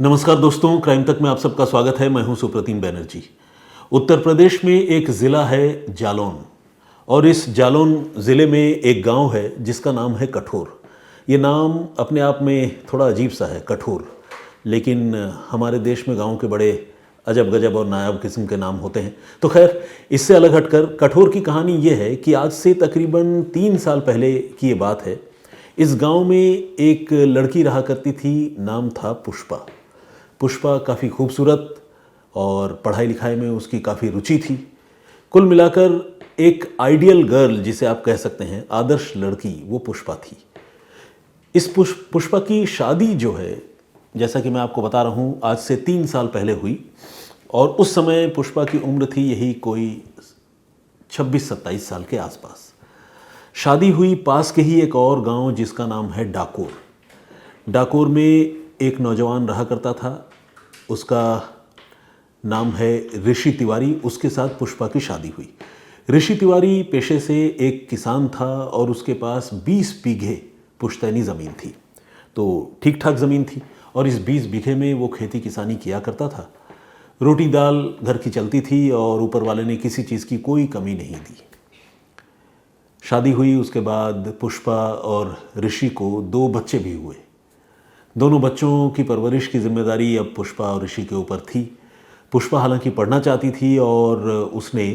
नमस्कार दोस्तों, क्राइम तक में आप सबका स्वागत है। मैं हूं सुप्रतिम बैनर्जी। उत्तर प्रदेश में एक ज़िला है जालौन, और इस जालौन ज़िले में एक गांव है जिसका नाम है कठोर। ये नाम अपने आप में थोड़ा अजीब सा है, कठोर, लेकिन हमारे देश में गाँव के बड़े अजब गजब और नायाब किस्म के नाम होते हैं। तो खैर, इससे अलग हटकर कठोर की कहानी ये है कि आज से तकरीबन 3 साल पहले की ये बात है। इस गांव में एक लड़की रहा करती थी, नाम था पुष्पा। पुष्पा काफ़ी खूबसूरत और पढ़ाई लिखाई में उसकी काफ़ी रुचि थी। कुल मिलाकर एक आइडियल गर्ल जिसे आप कह सकते हैं, आदर्श लड़की, वो पुष्पा थी। इस पुष्पा की शादी जो है, जैसा कि मैं आपको बता रहा हूँ, आज से 3 साल पहले हुई। और उस समय पुष्पा की उम्र थी यही कोई 26-27 साल के आसपास। शादी हुई पास के ही एक और गांव जिसका नाम है डाकोर। डाकोर में एक नौजवान रहा करता था, उसका नाम है ऋषि तिवारी। उसके साथ पुष्पा की शादी हुई। ऋषि तिवारी पेशे से एक किसान था और उसके पास 20 बीघे पुश्तैनी ज़मीन थी। तो ठीक ठाक ज़मीन थी और इस 20 बीघे में वो खेती किसानी किया करता था। रोटी दाल घर की चलती थी और ऊपर वाले ने किसी चीज़ की कोई कमी नहीं दी। शादी हुई, उसके बाद पुष्पा और ऋषि को 2 बच्चे भी हुए। दोनों बच्चों की परवरिश की जिम्मेदारी अब पुष्पा और ऋषि के ऊपर थी। पुष्पा हालांकि पढ़ना चाहती थी और उसने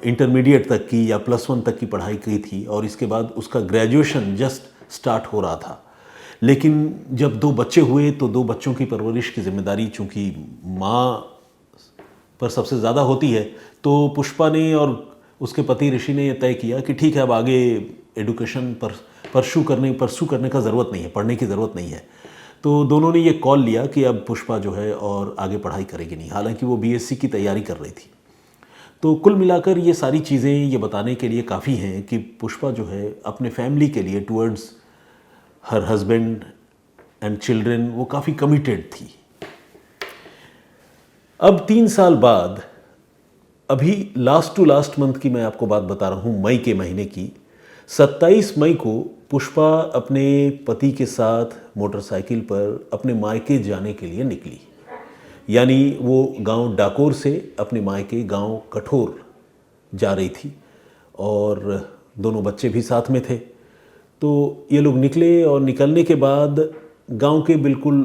इंटरमीडिएट तक की या +1 तक की पढ़ाई की थी और इसके बाद उसका ग्रेजुएशन जस्ट स्टार्ट हो रहा था। लेकिन जब 2 बच्चे हुए तो 2 बच्चों की परवरिश की जिम्मेदारी चूँकि माँ पर सबसे ज़्यादा होती है, तो पुष्पा ने और उसके पति ऋषि ने यह तय किया कि ठीक है, अब आगे एडुकेशन पर परसू करने का ज़रूरत नहीं है, पढ़ने की ज़रूरत नहीं है। तो दोनों ने ये कॉल लिया कि अब पुष्पा जो है और आगे पढ़ाई करेगी नहीं। हालांकि वो बीएससी की तैयारी कर रही थी। तो कुल मिलाकर ये सारी चीज़ें ये बताने के लिए काफ़ी हैं कि पुष्पा जो है अपने फैमिली के लिए, towards her husband and children, वो काफ़ी कमिटेड थी। अब 3 साल बाद, अभी लास्ट टू लास्ट मंथ की मैं आपको बात बता रहा हूँ, मई के महीने की 27 मई को पुष्पा अपने पति के साथ मोटरसाइकिल पर अपने मायके जाने के लिए निकली। यानी वो गांव डाकोर से अपने मायके गांव कठोर जा रही थी और दोनों बच्चे भी साथ में थे। तो ये लोग निकले और निकलने के बाद गांव के बिल्कुल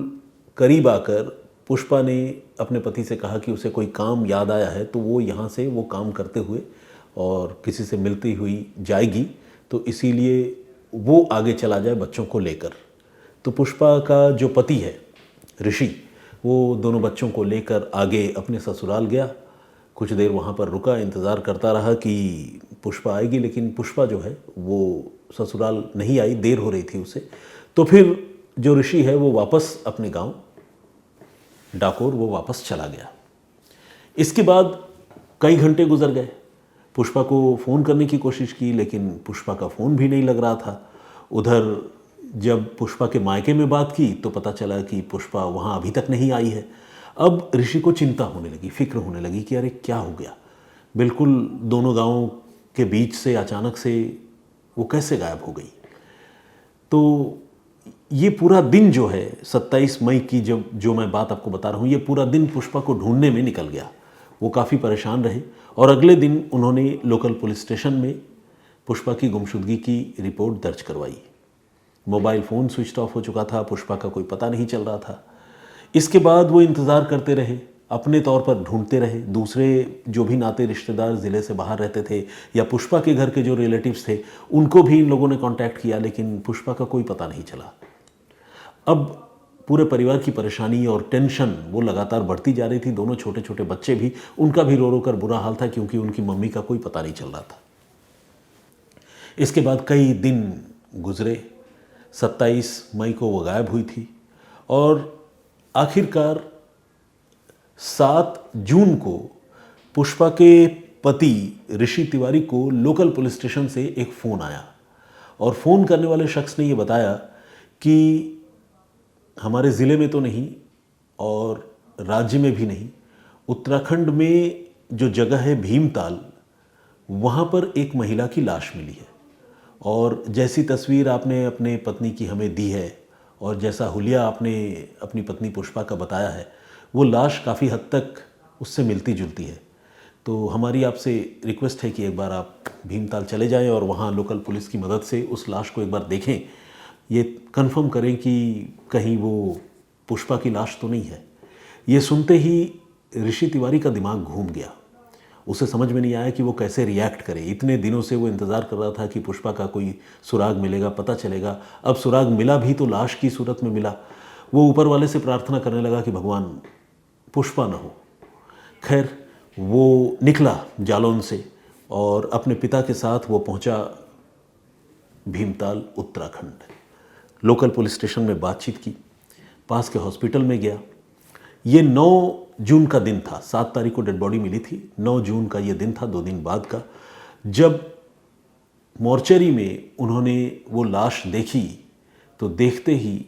करीब आकर पुष्पा ने अपने पति से कहा कि उसे कोई काम याद आया है तो वो यहाँ से वो काम करते हुए और किसी से मिलती हुई जाएगी, तो इसीलिए वो आगे चला जाए बच्चों को लेकर। तो पुष्पा का जो पति है ऋषि, वो दोनों बच्चों को लेकर आगे अपने ससुराल गया। कुछ देर वहाँ पर रुका, इंतज़ार करता रहा कि पुष्पा आएगी, लेकिन पुष्पा जो है वो ससुराल नहीं आई, देर हो रही थी उसे। तो फिर जो ऋषि है वो वापस अपने गांव डाकोर वो वापस चला गया। इसके बाद कई घंटे गुजर गए। पुष्पा को फ़ोन करने की कोशिश की, लेकिन पुष्पा का फ़ोन भी नहीं लग रहा था। उधर जब पुष्पा के मायके में बात की तो पता चला कि पुष्पा वहाँ अभी तक नहीं आई है। अब ऋषि को चिंता होने लगी, फिक्र होने लगी कि अरे क्या हो गया, बिल्कुल दोनों गांवों के बीच से अचानक से वो कैसे गायब हो गई। तो ये पूरा दिन जो है 27 मई की जो मैं बात आपको बता रहा हूँ, ये पूरा दिन पुष्पा को ढूंढने में निकल गया। वो काफ़ी परेशान रहे और अगले दिन उन्होंने लोकल पुलिस स्टेशन में पुष्पा की गुमशुदगी की रिपोर्ट दर्ज करवाई। मोबाइल फ़ोन स्विच ऑफ हो चुका था, पुष्पा का कोई पता नहीं चल रहा था। इसके बाद वो इंतज़ार करते रहे, अपने तौर पर ढूंढते रहे। दूसरे जो भी नाते रिश्तेदार ज़िले से बाहर रहते थे या पुष्पा के घर के जो रिलेटिव्स थे, उनको भी इन लोगों ने कांटेक्ट किया, लेकिन पुष्पा का कोई पता नहीं चला। अब पूरे परिवार की परेशानी और टेंशन वो लगातार बढ़ती जा रही थी। दोनों छोटे छोटे बच्चे भी, उनका भी रो रो कर बुरा हाल था क्योंकि उनकी मम्मी का कोई पता नहीं चल रहा था। इसके बाद कई दिन गुजरे। 27 मई को वो गायब हुई थी और आखिरकार 7 जून को पुष्पा के पति ऋषि तिवारी को लोकल पुलिस स्टेशन से एक फ़ोन आया और फ़ोन करने वाले शख्स ने ये बताया कि हमारे ज़िले में तो नहीं और राज्य में भी नहीं, उत्तराखंड में जो जगह है भीमताल, वहाँ पर एक महिला की लाश मिली है। और जैसी तस्वीर आपने अपने पत्नी की हमें दी है और जैसा हुलिया आपने अपनी पत्नी पुष्पा का बताया है, वो लाश काफ़ी हद तक उससे मिलती जुलती है। तो हमारी आपसे रिक्वेस्ट है कि एक बार आप भीमताल चले जाएं और वहाँ लोकल पुलिस की मदद से उस लाश को एक बार देखें, ये कंफर्म करें कि कहीं वो पुष्पा की लाश तो नहीं है। ये सुनते ही ऋषि तिवारी का दिमाग घूम गया। उसे समझ में नहीं आया कि वो कैसे रिएक्ट करे। इतने दिनों से वो इंतज़ार कर रहा था कि पुष्पा का कोई सुराग मिलेगा, पता चलेगा। अब सुराग मिला भी तो लाश की सूरत में मिला। वो ऊपर वाले से प्रार्थना करने लगा कि भगवान पुष्पा ना हो। खैर, वो निकला जालौन से और अपने पिता के साथ वो पहुंचा Bhimtal, Uttarakhand. Local police station में बातचीत की, पास के हॉस्पिटल में गया। ये 9 जून का दिन था। 7 तारीख को डेड बॉडी मिली थी। 9 जून का ये दिन था, 2 दिन बाद का, जब मॉर्चरी में उन्होंने वो लाश देखी तो देखते ही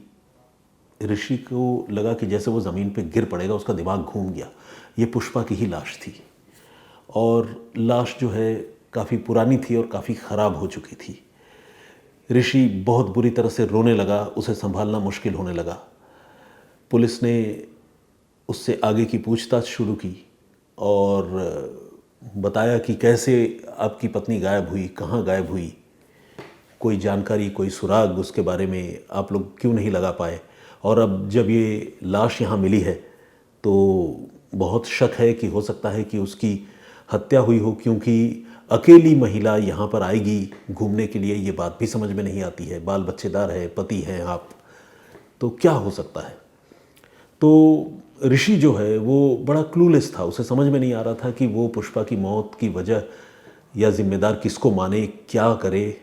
ऋषि को लगा कि जैसे वो ज़मीन पे गिर पड़ेगा, उसका दिमाग घूम गया। ये पुष्पा की ही लाश थी और लाश जो है काफ़ी पुरानी थी और काफ़ी ख़राब हो चुकी थी। ऋषि बहुत बुरी तरह से रोने लगा, उसे संभालना मुश्किल होने लगा। पुलिस ने उससे आगे की पूछताछ शुरू की और बताया कि कैसे आपकी पत्नी गायब हुई, कहाँ गायब हुई, कोई जानकारी, कोई सुराग उसके बारे में आप लोग क्यों नहीं लगा पाए। और अब जब ये लाश यहाँ मिली है तो बहुत शक है कि हो सकता है कि उसकी हत्या हुई हो, क्योंकि अकेली महिला यहाँ पर आएगी घूमने के लिए, ये बात भी समझ में नहीं आती है। बाल बच्चेदार है, पति हैं आप, तो क्या हो सकता है। तो ऋषि जो है वो बड़ा क्लूलेस था। उसे समझ में नहीं आ रहा था कि वो पुष्पा की मौत की वजह या जिम्मेदार किसको माने, क्या करे।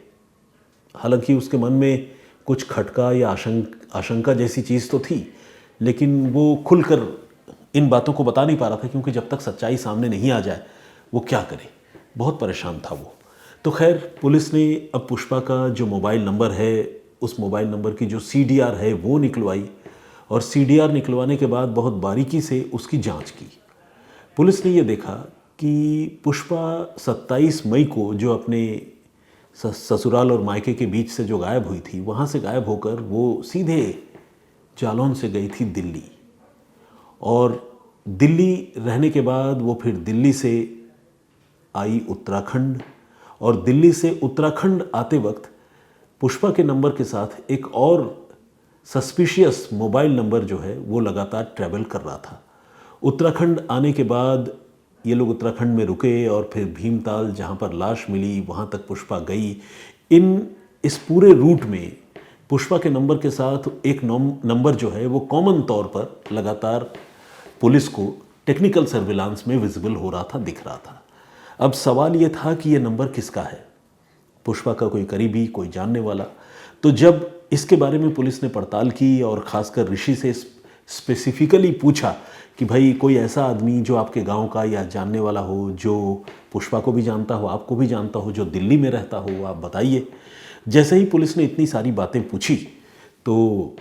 हालांकि उसके मन में कुछ खटका या आशंका जैसी चीज़ तो थी, लेकिन वो खुलकर इन बातों को बता नहीं पा रहा था, क्योंकि जब तक सच्चाई सामने नहीं आ जाए वो क्या करे। बहुत परेशान था वो। तो खैर, पुलिस ने अब पुष्पा का जो मोबाइल नंबर है, उस मोबाइल नंबर की जो CDR है वो निकलवाई और CDR निकलवाने के बाद बहुत बारीकी से उसकी जांच की। पुलिस ने ये देखा कि पुष्पा 27 मई को जो अपने ससुराल और मायके के बीच से जो गायब हुई थी, वहाँ से गायब होकर वो सीधे जालौन से गई थी दिल्ली। और दिल्ली रहने के बाद वो फिर दिल्ली से आई उत्तराखंड, और दिल्ली से उत्तराखंड आते वक्त पुष्पा के नंबर के साथ एक और सस्पिशियस मोबाइल नंबर जो है वो लगातार ट्रैवल कर रहा था। उत्तराखंड आने के बाद ये लोग उत्तराखंड में रुके और फिर भीमताल, जहाँ पर लाश मिली, वहाँ तक पुष्पा गई। इस पूरे रूट में पुष्पा के नंबर के साथ एक नंबर जो है वो कॉमन तौर पर लगातार पुलिस को टेक्निकल सर्विलांस में विजिबल हो रहा था, दिख रहा था। अब सवाल ये था कि ये नंबर किसका है, पुष्पा का कोई करीबी, कोई जानने वाला। तो जब इसके बारे में पुलिस ने पड़ताल की और ख़ासकर ऋषि से स्पेसिफिकली पूछा कि भाई कोई ऐसा आदमी जो आपके गांव का या जानने वाला हो, जो पुष्पा को भी जानता हो, आपको भी जानता हो, जो दिल्ली में रहता हो, आप बताइए। जैसे ही पुलिस ने इतनी सारी बातें पूछी तो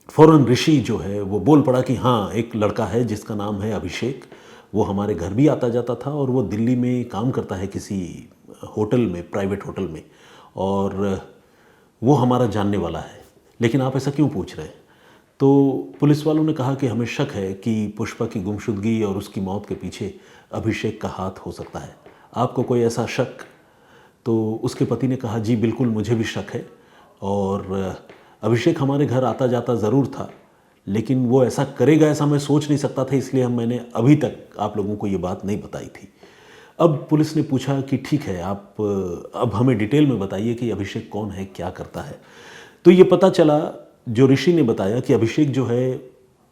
फ़ौरन ऋषि जो है वो बोल पड़ा कि हाँ, एक लड़का है जिसका नाम है अभिषेक। वो हमारे घर भी आता जाता था और वो दिल्ली में काम करता है किसी होटल में, प्राइवेट होटल में, और वो हमारा जानने वाला है। लेकिन आप ऐसा क्यों पूछ रहे हैं? तो पुलिस वालों ने कहा कि हमें शक है कि पुष्पा की गुमशुदगी और उसकी मौत के पीछे अभिषेक का हाथ हो सकता है। आपको कोई ऐसा शक? तो उसके पति ने कहा, जी बिल्कुल, मुझे भी शक है, और अभिषेक हमारे घर आता जाता ज़रूर था, लेकिन वो ऐसा करेगा ऐसा मैं सोच नहीं सकता था, इसलिए मैंने अभी तक आप लोगों को ये बात नहीं बताई थी। अब पुलिस ने पूछा कि ठीक है, आप अब हमें डिटेल में बताइए कि अभिषेक कौन है, क्या करता है। तो ये पता चला, जो ऋषि ने बताया, कि अभिषेक जो है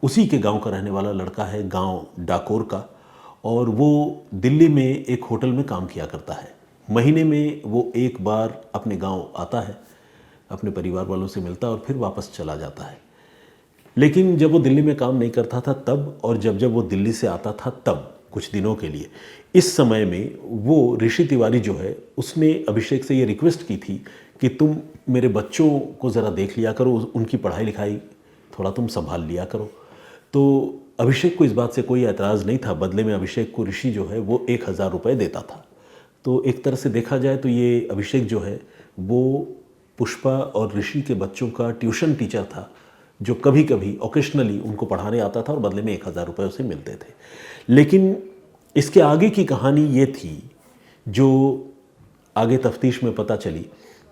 उसी के गांव का रहने वाला लड़का है, गांव डाकोर का, और वो दिल्ली में एक होटल में काम किया करता है। महीने में वो एक बार अपने गांव आता है, अपने परिवार वालों से मिलता है और फिर वापस चला जाता है। लेकिन जब वो दिल्ली में काम नहीं करता था तब, और जब वो दिल्ली से आता था तब, कुछ दिनों के लिए, इस समय में वो ऋषि तिवारी जो है उसने अभिषेक से ये रिक्वेस्ट की थी कि तुम मेरे बच्चों को ज़रा देख लिया करो, उनकी पढ़ाई लिखाई थोड़ा तुम संभाल लिया करो। तो अभिषेक को इस बात से कोई एतराज़ नहीं था। बदले में अभिषेक को ऋषि जो है वो 1000 रुपये देता था। तो एक तरह से देखा जाए तो ये अभिषेक जो है वो पुष्पा और ऋषि के बच्चों का ट्यूशन टीचर था, जो कभी कभी ओकेशनली उनको पढ़ाने आता था और बदले में 1000 रुपये उसे मिलते थे। लेकिन इसके आगे की कहानी ये थी जो आगे तफ्तीश में पता चली,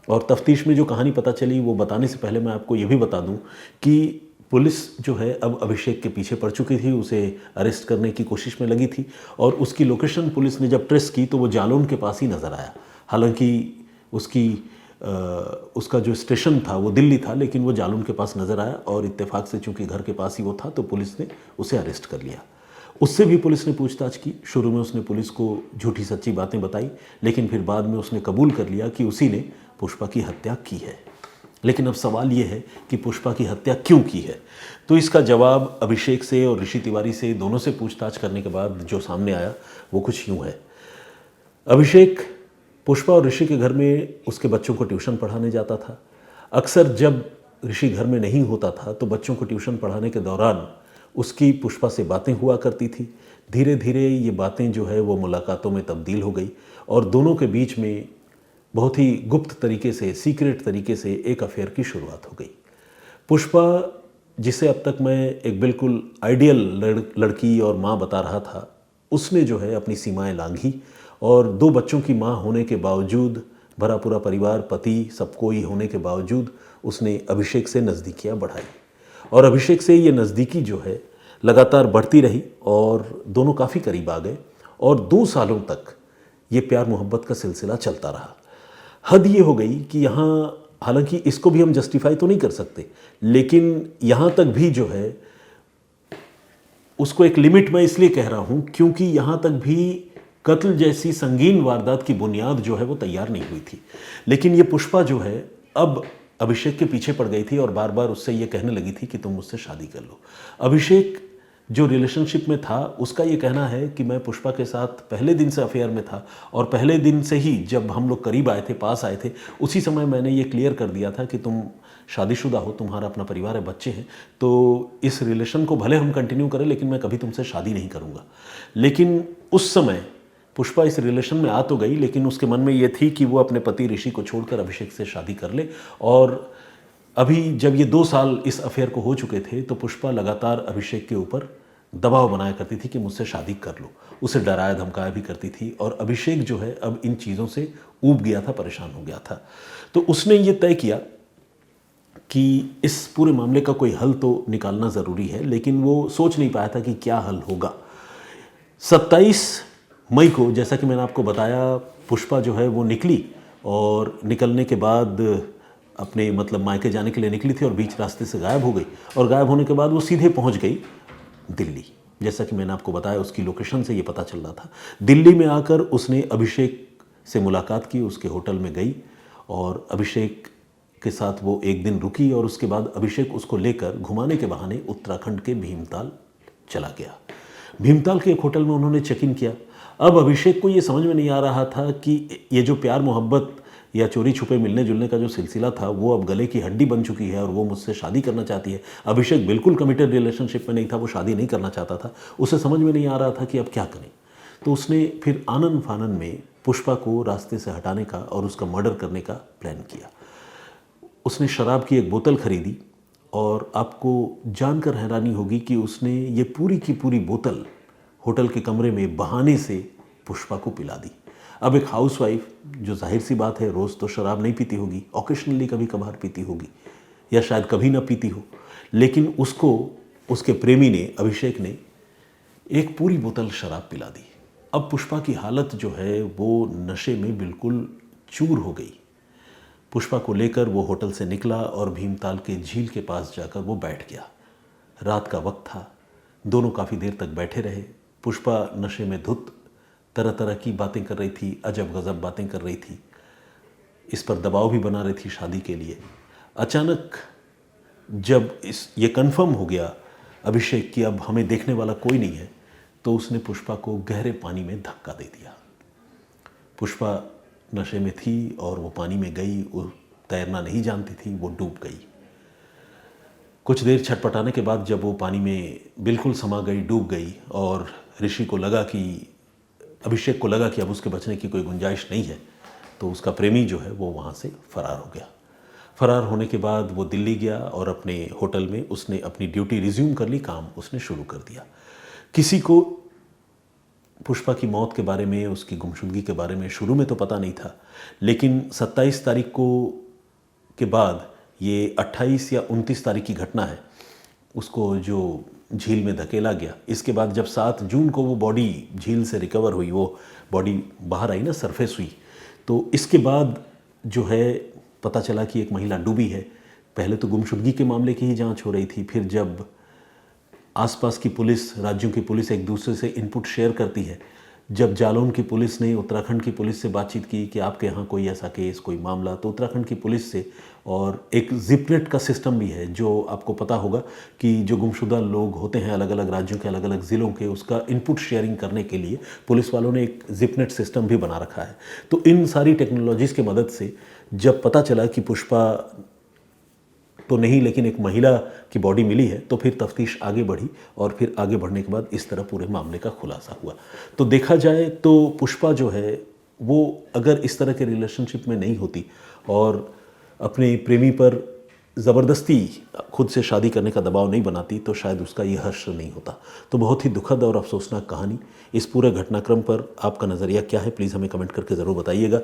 और तफ्तीश में जो कहानी पता चली वो बताने से पहले मैं आपको ये भी बता दूं कि पुलिस जो है अब अभिषेक के पीछे पड़ चुकी थी, उसे अरेस्ट करने की कोशिश में लगी थी, और उसकी लोकेशन पुलिस ने जब ट्रेस की तो वो जालौन के पास ही नज़र आया। हालांकि उसका जो स्टेशन था वो दिल्ली था, लेकिन वो जालौन के पास नज़र आया, और इत्तेफाक से चूंकि घर के पास ही वो था तो पुलिस ने उसे अरेस्ट कर लिया। उससे भी पुलिस ने पूछताछ की। शुरू में उसने पुलिस को झूठी सच्ची बातें बताई, लेकिन फिर बाद में उसने कबूल कर लिया कि उसी ने पुष्पा की हत्या की है। लेकिन अब सवाल ये है कि पुष्पा की हत्या क्यों की है। तो इसका जवाब अभिषेक से और ऋषि तिवारी से, दोनों से पूछताछ करने के बाद जो सामने आया वो कुछ यूँ है। अभिषेक पुष्पा और ऋषि के घर में उसके बच्चों को ट्यूशन पढ़ाने जाता था। अक्सर जब ऋषि घर में नहीं होता था तो बच्चों को ट्यूशन पढ़ाने के दौरान उसकी पुष्पा से बातें हुआ करती थी। धीरे धीरे ये बातें जो है वो मुलाकातों में तब्दील हो गई, और दोनों के बीच में बहुत ही गुप्त तरीके से, सीक्रेट तरीके से एक अफेयर की शुरुआत हो गई। पुष्पा, जिसे अब तक मैं एक बिल्कुल आइडियल लड़की और माँ बता रहा था, उसने जो है अपनी सीमाएं लांघी, और 2 बच्चों की माँ होने के बावजूद, भरा पूरा परिवार, पति, सब कोई होने के बावजूद उसने अभिषेक से नज़दीकियाँ बढ़ाई, और अभिषेक से ये नज़दीकी जो है लगातार बढ़ती रही, और दोनों काफ़ी करीब आ गए, और 2 सालों तक ये प्यार मोहब्बत का सिलसिला चलता रहा। हद ये हो गई कि यहाँ, हालांकि इसको भी हम जस्टिफाई तो नहीं कर सकते, लेकिन यहाँ तक भी जो है उसको एक लिमिट में इसलिए कह रहा हूँ क्योंकि यहाँ तक भी कत्ल जैसी संगीन वारदात की बुनियाद जो है वो तैयार नहीं हुई थी। लेकिन ये पुष्पा जो है अब अभिषेक के पीछे पड़ गई थी, और बार बार उससे ये कहने लगी थी कि तुम मुझसे शादी कर लो। अभिषेक जो रिलेशनशिप में था उसका ये कहना है कि मैं पुष्पा के साथ पहले दिन से अफेयर में था, और पहले दिन से ही जब हम लोग करीब आए थे, पास आए थे, उसी समय मैंने ये क्लियर कर दिया था कि तुम शादीशुदा हो, तुम्हारा अपना परिवार है, बच्चे हैं, तो इस रिलेशन को भले हम कंटिन्यू करें लेकिन मैं कभी तुमसे शादी नहीं करूँगा। लेकिन उस समय पुष्पा इस रिलेशन में आ तो गई, लेकिन उसके मन में ये थी कि वो अपने पति ऋषि को छोड़कर अभिषेक से शादी कर ले। और अभी जब ये 2 साल इस अफेयर को हो चुके थे तो पुष्पा लगातार अभिषेक के ऊपर दबाव बनाया करती थी कि मुझसे शादी कर लो, उसे डराया धमकाया भी करती थी, और अभिषेक जो है अब इन चीज़ों से ऊब गया था, परेशान हो गया था। तो उसने ये तय किया कि इस पूरे मामले का कोई हल तो निकालना ज़रूरी है, लेकिन वो सोच नहीं पाया था कि क्या हल होगा। 27 मई को, जैसा कि मैंने आपको बताया, पुष्पा जो है वो निकली, और निकलने के बाद अपने मतलब मायके जाने के लिए निकली थी, और बीच रास्ते से गायब हो गई, और गायब होने के बाद वो सीधे पहुंच गई दिल्ली। जैसा कि मैंने आपको बताया, उसकी लोकेशन से ये पता चल रहा था। दिल्ली में आकर उसने अभिषेक से मुलाकात की, उसके होटल में गई, और अभिषेक के साथ वो एक दिन रुकी, और उसके बाद अभिषेक उसको लेकर घुमाने के बहाने उत्तराखंड के भीमताल चला गया। भीमताल के एक होटल में उन्होंने चेक इन किया। अब अभिषेक को ये समझ में नहीं आ रहा था कि ये जो प्यार मोहब्बत या चोरी छुपे मिलने जुलने का जो सिलसिला था वो अब गले की हड्डी बन चुकी है, और वो मुझसे शादी करना चाहती है। अभिषेक बिल्कुल कमिटेड रिलेशनशिप में नहीं था, वो शादी नहीं करना चाहता था। उसे समझ में नहीं आ रहा था कि अब क्या करें। तो उसने फिर आनन फानन में पुष्पा को रास्ते से हटाने का और उसका मर्डर करने का प्लान किया। उसने शराब की एक बोतल खरीदी, और आपको जानकर हैरानी होगी कि उसने ये पूरी की पूरी बोतल होटल के कमरे में बहाने से पुष्पा को पिला दी। अब एक हाउसवाइफ, जो जाहिर सी बात है रोज़ तो शराब नहीं पीती होगी, ऑकेशनली कभी कभार पीती होगी, या शायद कभी ना पीती हो, लेकिन उसको उसके प्रेमी ने, अभिषेक ने, एक पूरी बोतल शराब पिला दी। अब पुष्पा की हालत जो है वो नशे में बिल्कुल चूर हो गई। पुष्पा को लेकर वो होटल से निकला और भीमताल के झील के पास जाकर वो बैठ गया। रात का वक्त था, दोनों काफ़ी देर तक बैठे रहे। पुष्पा नशे में धुत तरह तरह की बातें कर रही थी, अजब गजब बातें कर रही थी, इस पर दबाव भी बना रही थी शादी के लिए। अचानक जब ये कंफर्म हो गया अभिषेक कि अब हमें देखने वाला कोई नहीं है, तो उसने पुष्पा को गहरे पानी में धक्का दे दिया। पुष्पा नशे में थी और वो पानी में गई, वो तैरना नहीं जानती थी, वो डूब गई। कुछ देर छटपटाने के बाद जब वो पानी में बिल्कुल समा गई, डूब गई, और ऋषि को लगा कि, अभिषेक को लगा कि अब उसके बचने की कोई गुंजाइश नहीं है, तो उसका प्रेमी जो है वो वहाँ से फरार हो गया। फरार होने के बाद वो दिल्ली गया और अपने होटल में उसने अपनी ड्यूटी रिज्यूम कर ली, काम उसने शुरू कर दिया। किसी को पुष्पा की मौत के बारे में, उसकी गुमशुदगी के बारे में शुरू में तो पता नहीं था, लेकिन 27 तारीख को के बाद ये 28 या 29 तारीख की घटना है, उसको जो झील में धकेला गया, इसके बाद जब 7 जून को वो बॉडी झील से रिकवर हुई, वो बॉडी बाहर आई ना, सरफेस हुई, तो इसके बाद जो है पता चला कि एक महिला डूबी है। पहले तो गुमशुदगी के मामले की ही जांच हो रही थी, फिर जब आसपास की पुलिस, राज्यों की पुलिस एक दूसरे से इनपुट शेयर करती है, जब जालौन की पुलिस ने उत्तराखंड की पुलिस से बातचीत की कि आपके यहाँ कोई ऐसा केस, कोई मामला, तो उत्तराखंड की पुलिस से, और एक जिपनेट का सिस्टम भी है जो आपको पता होगा कि जो गुमशुदा लोग होते हैं अलग अलग राज्यों के, अलग अलग ज़िलों के, उसका इनपुट शेयरिंग करने के लिए पुलिस वालों ने एक जिपनेट सिस्टम भी बना रखा है। तो इन सारी टेक्नोलॉजीज़ की मदद से जब पता चला कि पुष्पा तो नहीं लेकिन एक महिला की बॉडी मिली है, तो फिर तफ्तीश आगे बढ़ी और फिर आगे बढ़ने के बाद इस तरह पूरे मामले का खुलासा हुआ। तो देखा जाए तो पुष्पा जो है वो अगर इस तरह के रिलेशनशिप में नहीं होती और अपने प्रेमी पर ज़बरदस्ती खुद से शादी करने का दबाव नहीं बनाती, तो शायद उसका ये हर्ष नहीं होता। तो बहुत ही दुखद और अफसोसनाक कहानी। इस पूरे घटनाक्रम पर आपका नज़रिया क्या है, प्लीज़ हमें कमेंट करके ज़रूर बताइएगा।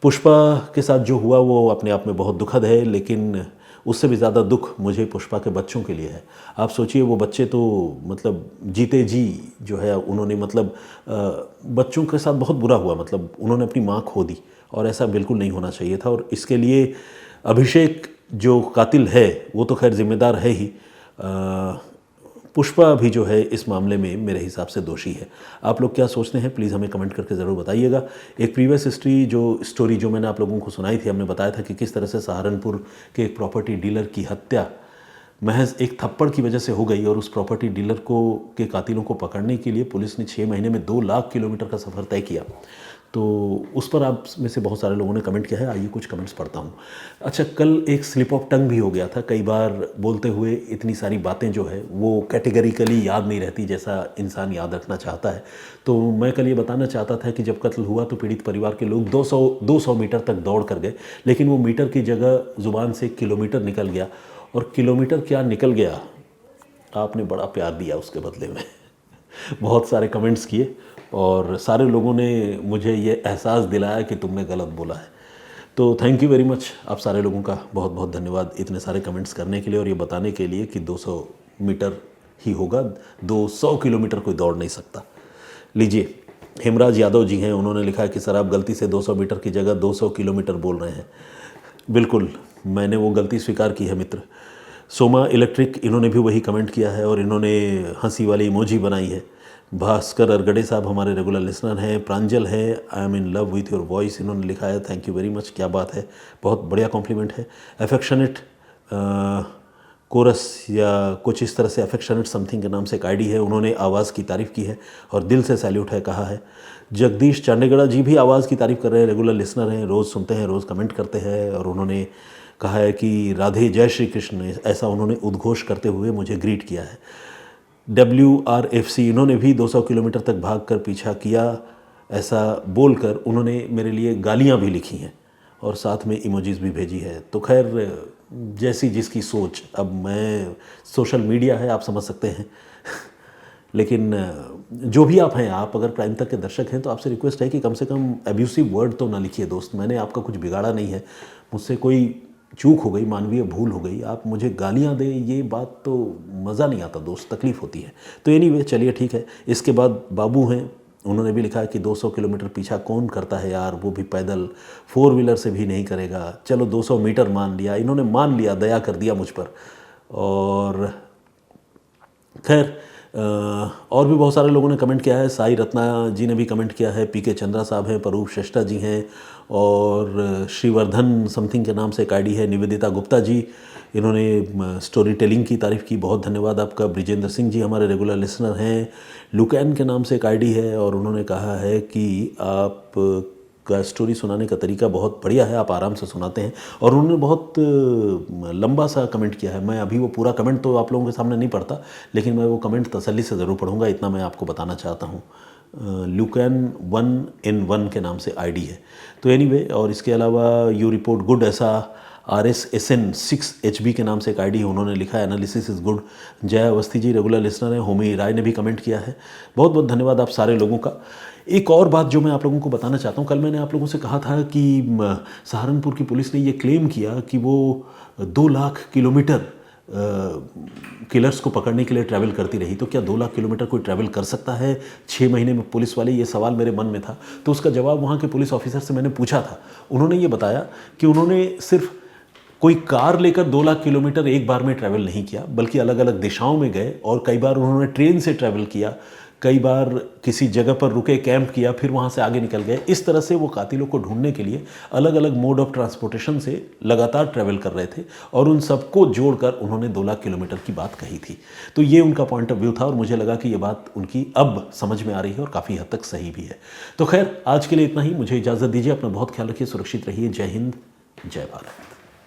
पुष्पा के साथ जो हुआ वो अपने आप में बहुत दुखद है, लेकिन उससे भी ज़्यादा दुख मुझे पुष्पा के बच्चों के लिए है। आप सोचिए, वो बच्चे तो मतलब जीते जी जो है उन्होंने मतलब बच्चों के साथ बहुत बुरा हुआ, मतलब उन्होंने अपनी माँ खो दी, और ऐसा बिल्कुल नहीं होना चाहिए था। और इसके लिए अभिषेक जो कातिल है वो तो खैर जिम्मेदार है ही, पुष्पा भी जो है इस मामले में मेरे हिसाब से दोषी है। आप लोग क्या सोचते हैं, प्लीज़ हमें कमेंट करके ज़रूर बताइएगा। एक प्रीवियस स्टोरी जो मैंने आप लोगों को सुनाई थी, हमने बताया था कि किस तरह से सहारनपुर के एक प्रॉपर्टी डीलर की हत्या महज एक थप्पड़ की वजह से हो गई, और उस प्रॉपर्टी डीलर के कातिलों को पकड़ने के लिए पुलिस ने 6 महीने में 2 लाख किलोमीटर का सफ़र तय किया। तो उस पर आप में से बहुत सारे लोगों ने कमेंट किया है, आइए कुछ कमेंट्स पढ़ता हूँ। अच्छा, कल एक स्लिप ऑफ टंग भी हो गया था। कई बार बोलते हुए इतनी सारी बातें जो है वो कैटेगरिकली याद नहीं रहती जैसा इंसान याद रखना चाहता है। तो मैं कल ये बताना चाहता था कि जब कत्ल हुआ तो पीड़ित परिवार के लोग 200 मीटर तक दौड़ कर गए, लेकिन वो मीटर की जगह ज़ुबान से किलोमीटर निकल गया, और किलोमीटर क्या निकल गया, आपने बड़ा प्यार दिया उसके बदले में। बहुत सारे कमेंट्स किए और सारे लोगों ने मुझे ये एहसास दिलाया कि तुमने गलत बोला है। तो थैंक यू वेरी मच, आप सारे लोगों का बहुत बहुत धन्यवाद इतने सारे कमेंट्स करने के लिए और ये बताने के लिए कि 200 मीटर ही होगा, 200 किलोमीटर कोई दौड़ नहीं सकता। लीजिए, हेमराज यादव जी हैं, उन्होंने लिखा है कि सर आप गलती से 200 मीटर की जगह 200 किलोमीटर बोल रहे हैं। बिल्कुल, मैंने वो गलती स्वीकार की है मित्र। सोमा इलेक्ट्रिक, इन्होंने भी वही कमेंट किया है और इन्होंने हंसी वाली इमोजी बनाई है। भास्कर अरगड़े साहब हमारे रेगुलर लिसनर हैं। प्रांजल है, I am in love with your voice, इन्होंने लिखा है, थैंक यू वेरी मच, क्या बात है, बहुत बढ़िया कॉम्प्लीमेंट है। अफेक्शनेट कोरस या कुछ इस तरह से अफेक्शनेट समथिंग के नाम से एक आईडी है, उन्होंने आवाज़ की तारीफ़ की है और दिल से सैल्यूट है कहा है। जगदीश चांडेगड़ा जी भी आवाज़ की तारीफ़ कर रहे हैं, रेगुलर लिसनर हैं, रोज़ सुनते हैं, रोज़ कमेंट करते हैं, और उन्होंने कहा है कि राधे जय श्री कृष्ण, ऐसा उन्होंने उद्घोष करते हुए मुझे ग्रीट किया है। WRFC, इन्होंने भी 200 किलोमीटर तक भागकर पीछा किया, ऐसा बोलकर उन्होंने मेरे लिए गालियां भी लिखी हैं और साथ में इमोजीज भी भेजी है। तो खैर, जैसी जिसकी सोच, अब मैं सोशल मीडिया है, आप समझ सकते हैं लेकिन जो भी आप हैं, आप अगर क्राइम तक के दर्शक हैं तो आपसे रिक्वेस्ट है कि कम से कम एब्यूसिव वर्ड तो ना लिखिए दोस्त। मैंने आपका कुछ बिगाड़ा नहीं है, मुझसे कोई चूक हो गई, मानवीय भूल हो गई, आप मुझे गालियां दें, ये बात तो मज़ा नहीं आता दोस्त, तकलीफ़ होती है। तो एनीवे, चलिए ठीक है। इसके बाद बाबू हैं, उन्होंने भी लिखा है कि 200 किलोमीटर पीछा कौन करता है यार, वो भी पैदल, 4 व्हीलर से भी नहीं करेगा। चलो 200 मीटर मान लिया, इन्होंने मान लिया, दया कर दिया मुझ पर। और खैर, और भी बहुत सारे लोगों ने कमेंट किया है। साई रत्ना जी ने भी कमेंट किया है, PK चंद्रा साहब हैं, परूप श्रेष्ठा जी हैं, और श्रीवर्धन समथिंग के नाम से एक आईडी है, निवेदिता गुप्ता जी, इन्होंने स्टोरी टेलिंग की तारीफ़ की, बहुत धन्यवाद आपका। ब्रिजेंद्र सिंह जी हमारे रेगुलर लिसनर हैं। लुकैन के नाम से एक आईडी है और उन्होंने कहा है कि आप का स्टोरी सुनाने का तरीका बहुत बढ़िया है, आप आराम से सुनाते हैं, और उन्होंने बहुत लंबा सा कमेंट किया है। मैं अभी वो पूरा कमेंट तो आप लोगों के सामने नहीं पढ़ता, लेकिन मैं वो कमेंट तसल्ली से ज़रूर पढ़ूंगा, इतना मैं आपको बताना चाहता हूँ। लुकैन 1 in 1 के नाम से आईडी है। तो एनीवे, और इसके अलावा यू रिपोर्ट गुड, ऐसा RSSN6HB के नाम से एक आईडी है, उन्होंने लिखा है एनालिसिस इज़ गुड। जय अवस्थी जी रेगुलर लिसनर हैं। होमी राय ने भी कमेंट किया है। बहुत बहुत धन्यवाद आप सारे लोगों का। एक और बात जो मैं आप लोगों को बताना चाहता हूँ, कल मैंने आप लोगों से कहा था कि सहारनपुर की पुलिस ने ये क्लेम किया कि वो 2 लाख किलोमीटर किलर्स को पकड़ने के लिए ट्रैवल करती रही। तो क्या 2 लाख किलोमीटर कोई ट्रैवल कर सकता है 6 महीने में? पुलिस वाले, ये सवाल मेरे मन में था। तो उसका जवाब वहाँ के पुलिस ऑफिसर से मैंने पूछा था। उन्होंने ये बताया कि उन्होंने सिर्फ कोई कार लेकर 2 लाख किलोमीटर एक बार में ट्रैवल नहीं किया, बल्कि अलग अलग दिशाओं में गए और कई बार उन्होंने ट्रेन से ट्रैवल किया, कई बार किसी जगह पर रुके, कैंप किया, फिर वहाँ से आगे निकल गए। इस तरह से वो कातिलों को ढूंढने के लिए अलग अलग मोड ऑफ ट्रांसपोर्टेशन से लगातार ट्रैवल कर रहे थे और उन सबको जोड़कर उन्होंने 2 लाख किलोमीटर की बात कही थी। तो ये उनका पॉइंट ऑफ व्यू था और मुझे लगा कि ये बात उनकी अब समझ में आ रही है और काफ़ी हद तक सही भी है। तो खैर, आज के लिए इतना ही। मुझे इजाज़त दीजिए। अपना बहुत ख्याल रखिए, सुरक्षित रहिए। जय हिंद, जय भारत।